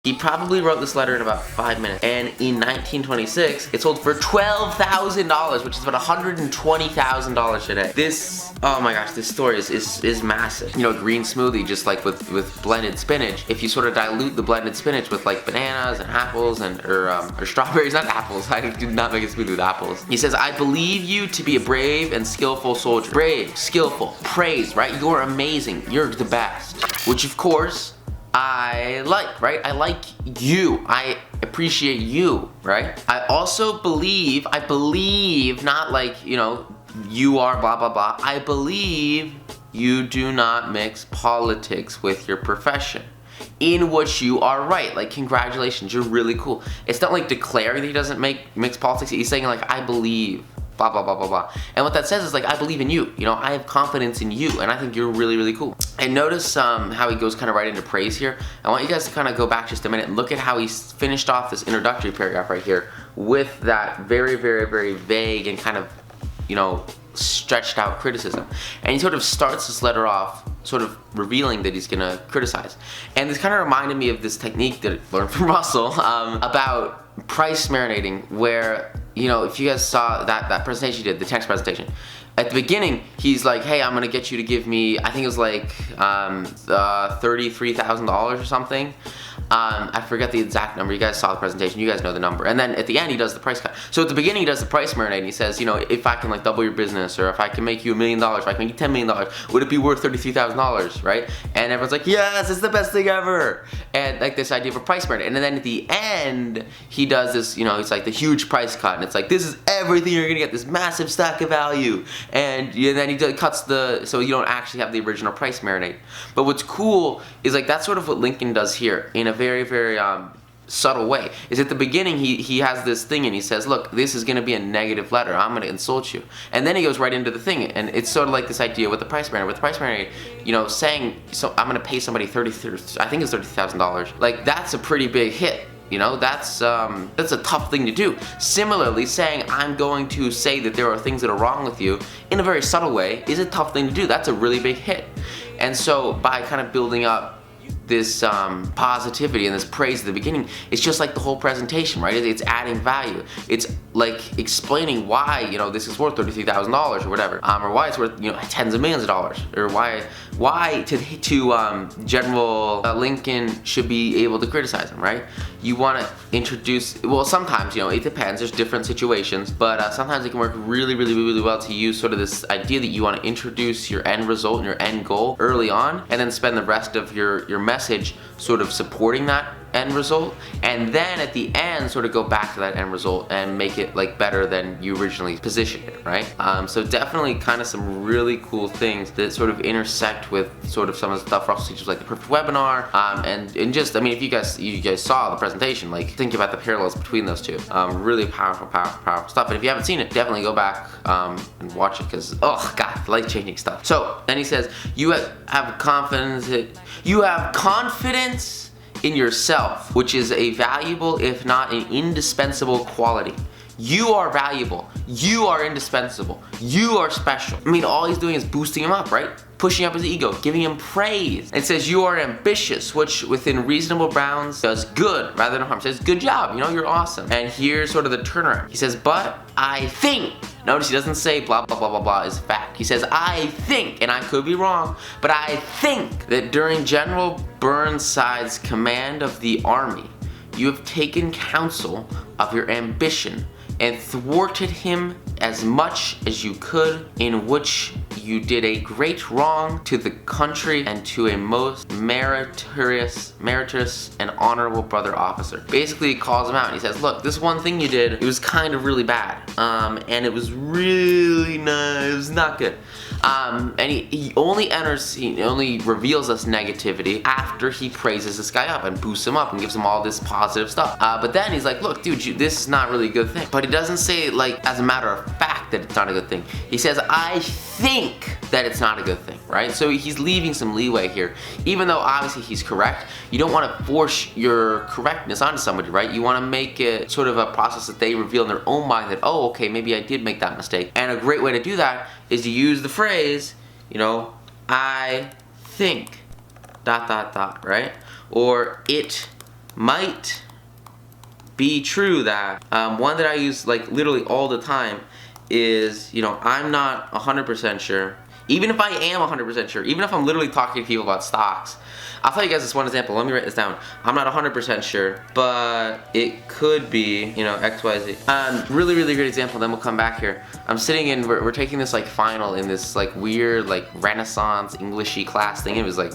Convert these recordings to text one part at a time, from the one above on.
He probably wrote this letter in about 5 minutes, and in 1926, it sold for $12,000, which is about $120,000 today. This, oh my gosh, this story is massive. You know, green smoothie, just like with blended spinach. If you sort of dilute the blended spinach with like bananas and apples or strawberries, not apples. I did not make a smoothie with apples. He says, I believe you to be a brave and skillful soldier. Brave, skillful, praise, right? You're amazing. You're the best. Which of course, I like, right? I like you. I appreciate you, right? I also believe, not like, you know, you are blah, blah, blah. I believe you do not mix politics with your profession, in which you are right. Like, congratulations, you're really cool. It's not like declaring that he doesn't mix politics. He's saying like, I believe, blah, blah, blah, blah, blah. And what that says is like, I believe in you. You know, I have confidence in you, and I think you're really, really cool. And notice how he goes kind of right into praise here. I want you guys to kind of go back just a minute and look at how he's finished off this introductory paragraph right here with that very, very, very vague and kind of, you know, stretched out criticism. And he sort of starts this letter off sort of revealing that he's gonna criticize. And this kind of reminded me of this technique that I learned from Russell about price marinating, where, you know, if you guys saw that presentation he did, the text presentation, at the beginning, he's like, hey, I'm gonna get you to give me, I think it was like $33,000 or something. I forget the exact number. You guys saw the presentation. You guys know the number. And then at the end, he does the price cut. So at the beginning, he does the price marinade. And he says, you know, if I can like double your business, or if I can make you $1 million, or if I can make you $10 million, would it be worth $33,000, right? And everyone's like, yes, it's the best thing ever. And like this idea of a price marinade. And then at the end, he does this, you know, it's like the huge price cut. And it's like, this is everything you're gonna get, this massive stack of value. And then he cuts so you don't actually have the original price marinade. But what's cool is like, that's sort of what Lincoln does here in a very, very subtle way. Is at the beginning he has this thing and he says, look, this is gonna be a negative letter, I'm gonna insult you. And then he goes right into the thing, and it's sort of like this idea with the price marinade. With the price marinade, you know, saying, so I'm gonna pay somebody I think it's $30,000. Like, that's a pretty big hit. You know, that's a tough thing to do. Similarly, saying I'm going to say that there are things that are wrong with you in a very subtle way is a tough thing to do. That's a really big hit. And so by kind of building up this positivity and this praise at the beginning, it's just like the whole presentation, right? It's adding value. It's like explaining why, you know, this is worth $33,000 or whatever, or why it's worth, you know, tens of millions of dollars, or why to General Lincoln should be able to criticize him, right? You want to introduce, well, sometimes, you know, it depends. There's different situations, but sometimes it can work really, really, really well to use sort of this idea that you want to introduce your end result and your end goal early on, and then spend the rest of your message sort of supporting that end result, and then at the end sort of go back to that end result and make it like better than you originally positioned it, right? So definitely kind of some really cool things that sort of intersect with sort of some of the stuff Russell teaches, like the perfect webinar, and just, I mean, if you guys saw the presentation, like think about the parallels between those two. Really powerful stuff. And if you haven't seen it, definitely go back and watch it, because oh god, life-changing stuff. So then he says, you have confidence in yourself, which is a valuable, if not an indispensable quality. You are valuable. You are indispensable. You are special. I mean, all he's doing is boosting him up, right? Pushing up his ego, giving him praise. It says you are ambitious, which within reasonable bounds does good rather than harm. It says good job, you know, you're awesome. And here's sort of the turnaround. He says, but I think, notice he doesn't say blah, blah, blah, blah, blah is fact. He says, I think, and I could be wrong, but I think that during General Burnside's command of the army, you have taken counsel of your ambition and thwarted him as much as you could, in which you did a great wrong to the country and to a most meritorious and honorable brother officer. Basically, he calls him out and he says, look, this one thing you did, it was kind of really bad, and it was really it was not good. And he only reveals this negativity after he praises this guy up and boosts him up and gives him all this positive stuff. But then he's like, look, dude, this is not really a good thing. But he doesn't say, like, as a matter of fact that it's not a good thing. He says, I think that it's not a good thing, right? So he's leaving some leeway here. Even though obviously he's correct, you don't want to force your correctness onto somebody, right? You want to make it sort of a process that they reveal in their own mind that, oh, okay, maybe I did make that mistake. And a great way to do that is to use the phrase, you know, I think, ... right? Or it might be true that one that I use like literally all the time is, you know, I'm not 100% sure. Even if I am 100% sure, even if I'm literally talking to people about stocks, I'll tell you guys this one example. Let me write this down. I'm not 100% sure, but it could be, you know, XYZ. Really, really great example. Then we'll come back here. I'm sitting in, we're taking this like final in this like weird like Renaissance Englishy class thing. It was like,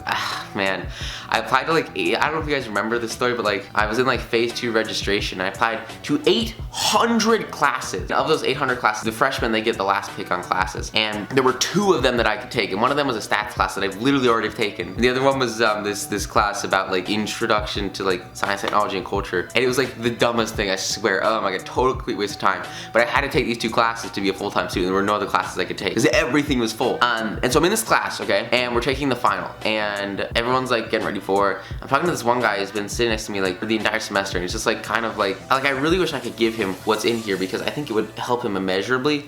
man, I applied to like, I don't know if you guys remember this story, but like I was in like phase 2 registration. I applied to 800 classes. Of those 800 classes, the freshmen, they get the last pick on classes. And there were 2 of them that I could take. And one of them was a stats class that I've literally already taken. And the other one was this class about like introduction to like science, technology, and culture. And it was like the dumbest thing, I swear. Oh my god, total complete waste of time. But I had to take these 2 classes to be a full-time student. There were no other classes I could take because everything was full. And so I'm in this class, okay, and we're taking the final. And everyone's like getting ready for it. I'm talking to this one guy who's been sitting next to me like for the entire semester, and he's just like kind of like I really wish I could give him what's in here because I think it would help him immeasurably.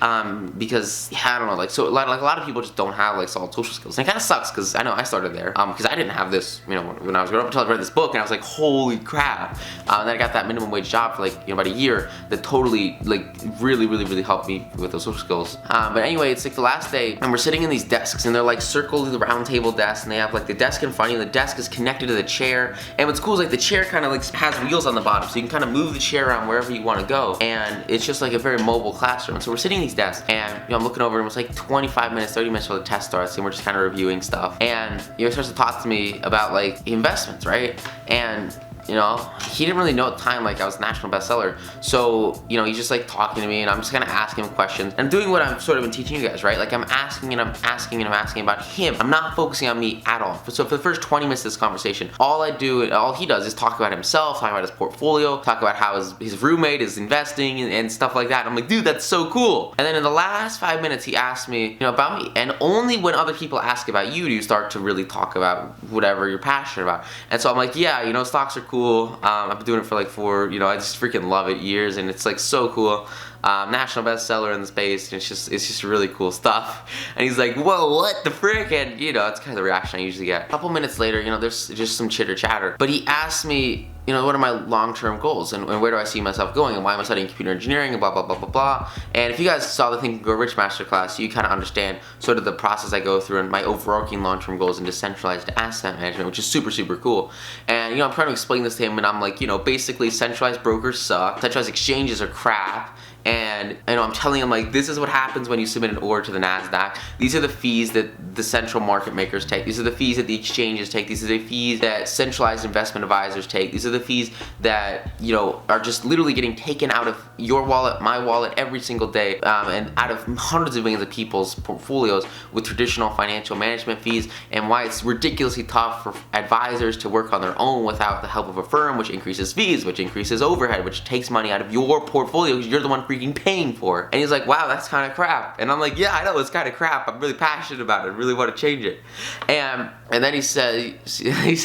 Because yeah, I don't know, like so like a lot of people just don't have like solid social skills, and it kind of sucks because I know I started there because I didn't have this, you know, when I was growing up until I read this book, and I was like, holy crap. And then I got that minimum wage job for like, you know, about a year that totally like really helped me with those social skills. But anyway, it's like the last day, and we're sitting in these desks, and they're like circled the round table desks, and they have like the desk in front of you, and the desk is connected to the chair. And what's cool is like the chair kind of like has wheels on the bottom, so you can kind of move the chair around wherever you want to go, and it's just like a very mobile classroom. So we're sitting in these desks, and you know, I'm looking over, and it's like 25 minutes, 30 minutes till the test starts, and we're just kind of reviewing stuff. And you know, he starts to talk to me about like investments, right? And you know, he didn't really know at the time like I was a national bestseller. So, you know, he's just like talking to me, and I'm just kind of asking him questions. And I'm doing what I've sort of been teaching you guys, right? Like I'm asking and I'm asking and I'm asking about him. I'm not focusing on me at all. So for the first 20 minutes of this conversation, all he does is talk about himself, talk about his portfolio, talk about how his roommate is investing and stuff like that. And I'm like, dude, that's so cool. And then in the last 5 minutes, he asked me, you know, about me. And only when other people ask about you do you start to really talk about whatever you're passionate about. And so I'm like, yeah, you know, stocks are cool. I've been doing it for like you know, I just freaking love it, years, and it's like so cool. National bestseller in the space, and it's just really cool stuff. And he's like, whoa, what the frick? And you know, that's kind of the reaction I usually get. A couple minutes later, you know, there's just some chitter chatter. But he asked me, you know, what are my long-term goals and where do I see myself going and why am I studying computer engineering and blah, blah, blah, blah, blah. And if you guys saw the Think and Grow Rich Masterclass, you kind of understand sort of the process I go through and my overarching long-term goals in decentralized asset management, which is super, super cool. And, you know, I'm trying to explain this to him, and I'm like, you know, basically centralized brokers suck, centralized exchanges are crap. And you know, I'm telling him like, this is what happens when you submit an order to the NASDAQ. These are the fees that the central market makers take. These are the fees that the exchanges take. These are the fees that centralized investment advisors take. These are the fees that, you know, are just literally getting taken out of your wallet, my wallet, every single day, and out of hundreds of millions of people's portfolios with traditional financial management fees, and why it's ridiculously tough for advisors to work on their own without the help of a firm, which increases fees, which increases overhead, which takes money out of your portfolio because you're the one freaking paying for it. And he's like, wow, that's kind of crap. And I'm like, yeah, I know it's kind of crap. I'm really passionate about it. I really want to change it. And then he says, and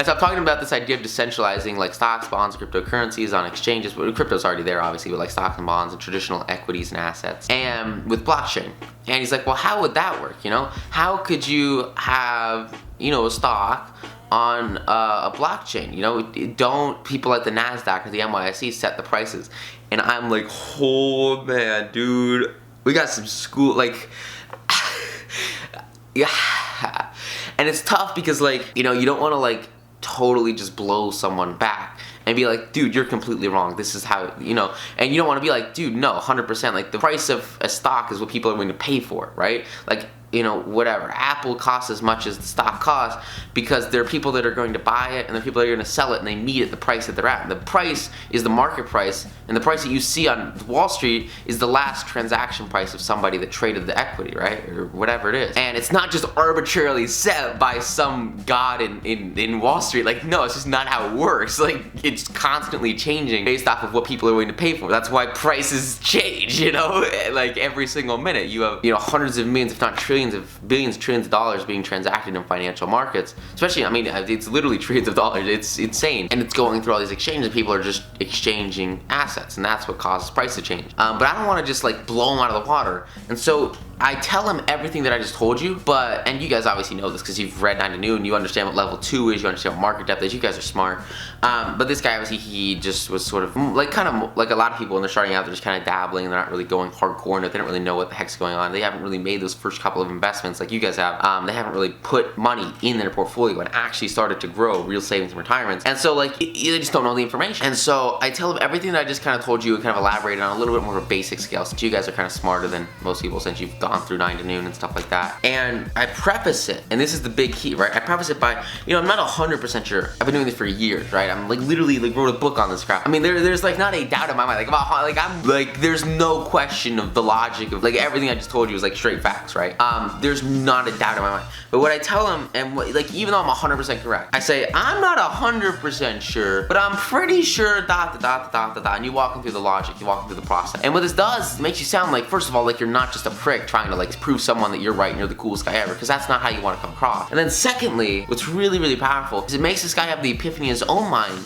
so I'm talking about this idea of decentralizing like stocks, bonds, cryptocurrencies on exchanges. Well, crypto's already there, obviously, with like stocks and bonds and traditional equities and assets, and with blockchain. And he's like, well, how would that work? You know, how could you have, you know, a stock on a blockchain? You know, don't people at the NASDAQ or the NYSE set the prices? And I'm like, oh man, dude, we got some school, like, yeah. And it's tough because, like, you know, you don't want to like totally just blow someone back and be like, dude, you're completely wrong. This is how, you know, and you don't want to be like, dude, no, 100%. Like, the price of a stock is what people are going to pay for, right? Like, you know, whatever. Apple costs as much as the stock costs because there are people that are going to buy it and there are people that are going to sell it, and they meet at the price that they're at. And the price is the market price, and the price that you see on Wall Street is the last transaction price of somebody that traded the equity, right? Or whatever it is. And it's not just arbitrarily set by some god in Wall Street. Like, no, it's just not how it works. Like, it's constantly changing based off of what people are willing to pay for. That's why prices change, you know? Like, every single minute. You have, you know, hundreds of millions, if not trillions billions, trillions of dollars being transacted in financial markets. Especially, I mean, it's literally trillions of dollars. It's insane. And it's going through all these exchanges, and people are just exchanging assets, and that's what causes price to change. But I don't want to just like blow them out of the water. And so I tell him everything that I just told you, and you guys obviously know this because you've read 9 to Noon, you understand what level 2 is, you understand what market depth is, you guys are smart. But this guy, obviously, he just was sort of like, kind of like a lot of people when they're starting out, they're just kind of dabbling, and they're not really going hardcore, and they don't really know what the heck's going on. They haven't really made those first couple of investments like you guys have. They haven't really put money in their portfolio and actually started to grow real savings and retirements. And so like, they just don't know the information. And so I tell him everything that I just kind of told you and kind of elaborated on a little bit more of a basic scale, since you guys are kind of smarter than most people since you've gone through 9 to Noon and stuff like that. And I preface it, and this is the big key, right? I preface it by, I'm not 100% sure. I've been doing this for years, right? I'm like literally like wrote a book on this crap. I mean, there's like not a doubt in my mind, there's no question of the logic of like everything I just told you is like straight facts, right? There's not a doubt in my mind. But what I tell him, and like even though I'm 100% correct, I say I'm not 100% sure, but I'm pretty sure and you walk him through the logic, you walk him through the process. And what this does, it makes you sound like, first of all, like you're not just a prick trying to like prove someone that you're right and you're the coolest guy ever, because that's not how you want to come across. And then secondly, what's really, really powerful is it makes this guy have the epiphany in his own mind